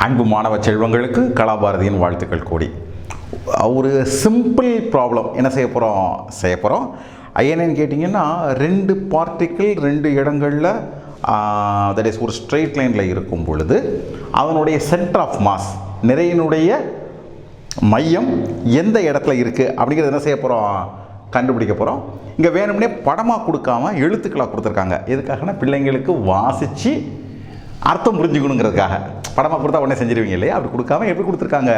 அன்பு மாணவ செல்வங்களுக்கு கலாபாரதியின் வாழ்த்துக்கள் கூடி. ஒரு சிம்பிள் ப்ராப்ளம் என்ன செய்ய போகிறோம் என்னன்னு கேட்டிங்கன்னா, 2 பார்ட்டிக்கிள் 2 இடங்களில் தட் இஸ் ஒரு ஸ்ட்ரெயிட் லைனில் இருக்கும் பொழுது அதனுடைய சென்டர் ஆஃப் மாஸ், நிறையினுடைய மையம் எந்த இடத்துல இருக்குது அப்படிங்கிறது என்ன செய்ய போகிறோம், கண்டுபிடிக்க போகிறோம். இங்கே வேணும்னே படமாக கொடுக்காம எழுத்துக்களாக கொடுத்துருக்காங்க. எதுக்காகனா பிள்ளைங்களுக்கு வாசித்து அர்த்தம் புரிஞ்சுக்கணுங்கிறதுக்காக. படமாக கொடுத்தா உடனே செஞ்சிருவீங்க இல்லையா, அப்படி கொடுக்காம எப்படி கொடுத்துருக்காங்க,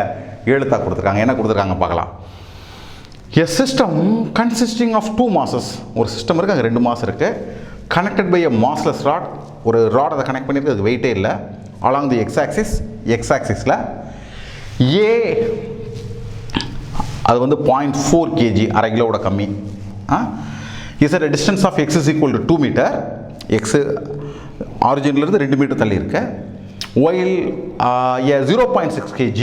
எழுத்தாக கொடுத்துருக்காங்க. என்ன கொடுத்துருக்காங்க பார்க்கலாம். A system consisting of 2 masses. ஒரு சிஸ்டம் இருக்குது, அங்கே 2 மாஸ் இருக்குது. Connected by a massless rod. ஒரு ராட் அதை கனெக்ட் பண்ணியிருக்கு, அது வெயிட்டே இல்லை. அலாங் தி எக்ஸ் ஆக்சிஸில் ஏ அது வந்து 0.4 kg, அரை கிலோவோட கம்மி. Is at distance of x is equal to 2 metre. X ஆரிஜின்லேருந்து 2 மீட்டர் தள்ளி இருக்கு. While 0.6 kg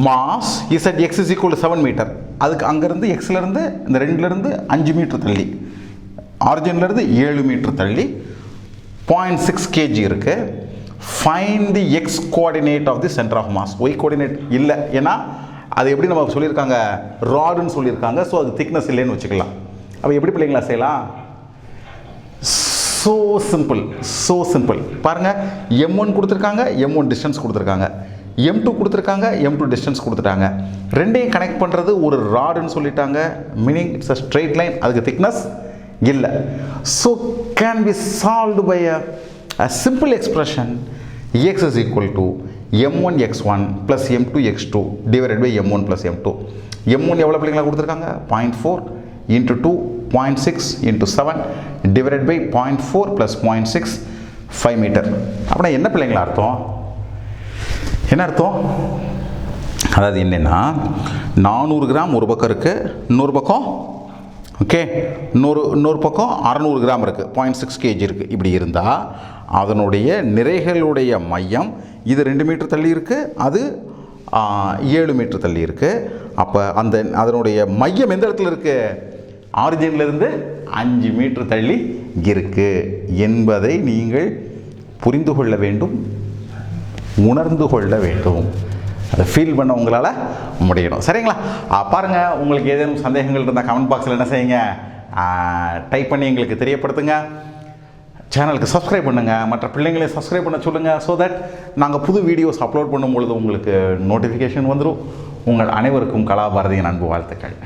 mass is at x is equal to 7 metre. அதுக்கு அங்கேருந்து எக்ஸ்லேருந்து இந்த 2லேருந்து 5 மீட்டர் தள்ளி, ஆரிஜின்லேருந்து 7 மீட்டர் தள்ளி 0.6 kg இருக்குது. Find the x coordinate of the centre of mass. Y coordinate இல்லை, ஏன்னா அது எப்படி நம்ம சொல்லியிருக்காங்க, ராடுன்னு சொல்லியிருக்காங்க. ஸோ அது திக்னஸ் இல்லைன்னு வச்சுக்கலாம். அப்போ எப்படி பிள்ளைங்களா செய்யலாம், ஸோ சிம்பிள் பாருங்கள். M1 கொடுத்துருக்காங்க, M1 டிஸ்டன்ஸ் கொடுத்துருக்காங்க, M2 கொடுத்துருக்காங்க, M2 டிஸ்டன்ஸ் கொடுத்துட்டாங்க. ரெண்டையும் கனெக்ட் பண்ணுறது ஒரு ராடுன்னு சொல்லிட்டாங்க. Meaning it's a straight line, அதுக்கு திக்னஸ் இல்லை. So can be solved by a simple expression x is equal to m1 x1 plus m2 x2 divided by m1 plus m2. m1 எவ்வளோ பிள்ளைங்களா கொடுத்துருக்காங்க, 0.4 into 2 0.6 into 7 divided by 0.4 plus 0.6 5 metre. அப்படின்னா என்ன பிள்ளைங்களா அர்த்தம், என்ன அர்த்தம், அதாவது என்னென்னா 400 கிராம் ஒரு பக்கம் இருக்குது, இன்னொரு பக்கம் ஓகே இன்னொரு பக்கம் 600 கிராம் இருக்குது, 0.6 kg இருக்குது. இப்படி இருந்தால் அதனுடைய நிறைகளுடைய மையம் இது 2 மீட்டர் தள்ளி இருக்குது, அது 7 மீட்டர் தள்ளி இருக்குது. அப்போ அதனுடைய மையம் எந்த இடத்துல இருக்குது, ஆரிஜின்லேருந்து 5 மீட்டர் தள்ளி இருக்குது என்பதை நீங்கள் புரிந்து கொள்ள வேண்டும், உணர்ந்து கொள்ள வேண்டும். அதை ஃபீல் பண்ண உங்களால் முடியணும். சரிங்களா? பாருங்கள், உங்களுக்கு ஏதேனும் சந்தேகங்கள் இருந்தால் கமெண்ட் பாக்ஸில் என்ன செய்யுங்க, டைப் பண்ணி எங்களுக்கு தெரியப்படுத்துங்க. சேனலுக்கு சப்ஸ்கிரைப் பண்ணுங்கள், மற்ற பிள்ளைங்களையும் சப்ஸ்கிரைப் பண்ண சொல்லுங்கள். ஸோ தட் நாங்கள் புது வீடியோஸ் அப்லோட் பண்ணும்பொழுது உங்களுக்கு நோட்டிஃபிகேஷன் வந்துடும். உங்கள் அனைவருக்கும் கலாபாரதியின் அன்பு வாழ்த்துக்கள்.